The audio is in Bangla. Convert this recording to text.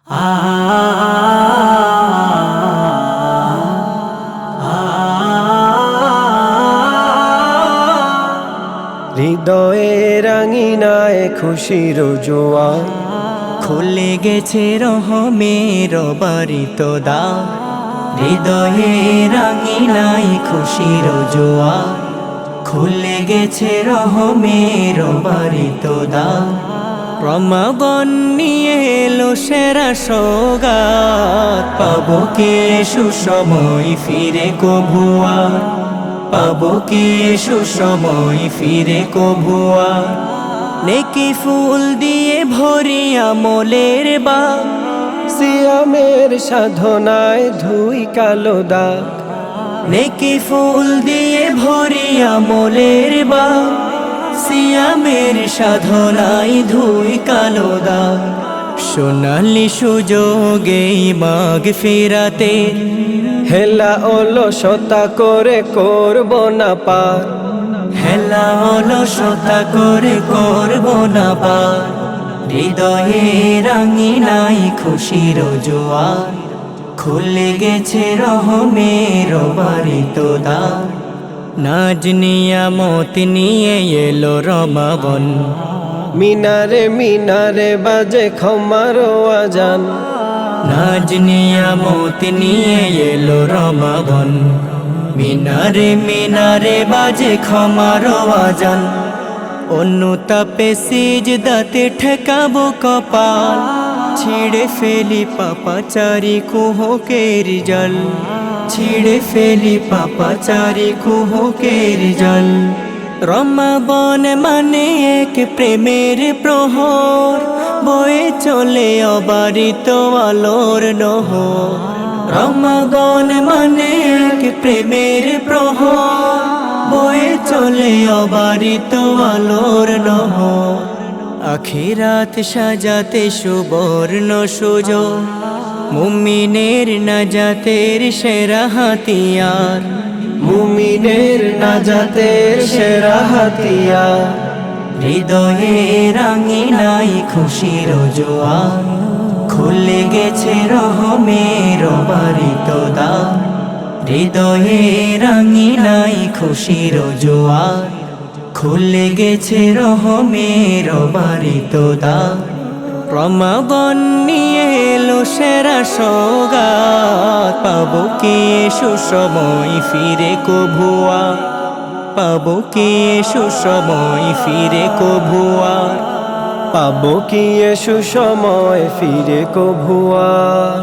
হৃদয়ে রাঙিনায় খুশির জোয়ার, খুলে গেছে রহমের বাড়িত দ্বার। হৃদয়ে রাঙিনায় খুশির জোয়ার, খুলে গেছে রহমের বাড়িত দ্বার। রমাবন নিয়ে এলো সেরা সওগাত, পাবো কে সুসময় ফিরে কভুয়ার, পাবো কে সুসময় ফিরে কভুয়ার। নেকি ফুল দিয়ে ভরি আমলের বাগ, সিয়ামের সাধনায় ধুই কালো দাগ। নেকি ফুল দিয়ে ভরি আমলের বাগ, সিয়ামের সাধনায় ধুই কালো দাগ। সোনালি সুযোগে মাগ ফিরাতে, হেলা অলসতা করে করব না পার, হেলা অলসতা করে করব না পার। হৃদয়ে রাঙিনাই খুশির জোয়ার, খুলে গেছে রহমের বাড়িত দ্বার। নাজ নিয়ামত নিয়ে এলো রমাবন, মিনারে মিনারে বাজে ক্ষমার আজান। নাজ নিয়ামত নিয়ে এলো রমাবন, মিনারে মিনারে বাজে ক্ষমার আজান। অনুতাপে সিজদাতে ঠেকাবো কপাল, ছিঁড়ে ফেলি পাপাচারি কুহকের জল, ছিঁড়ে ফেলি পাপাচারি কুহকের জল। রমাবন মানে এক প্রেমের প্রহর, বয়ে চলে অবারিত আলোর নহর। রমাবন মানে এক প্রেমের প্রহর, বয়ে চলে অবারিত আলোর নহর। আখিরাত সাজাতে সুবর্ণ সুযোগ, মুমিনের নাজাতের সেরা হাতিয়ার, মুমিনের নাজাতের সেরা হাতিয়ার। হৃদয়ে রাঙিনাই খুশির জোয়ার, খুলে গেছে রহমের বাড়িত দ্বার। হৃদয়ে রাঙিনাই খুশির জোয়ার, খুলে গেছে রহমের বাড়িত দ্বার। রমাবন নিয়ে এলো সেরা সওগাত, পাবো কে সুসময় ফিরে কভুয়ার, পাবো কে সুসময় ফিরে কভুয়ার। পাবো কি সুসময় ফিরে কভুয়ার।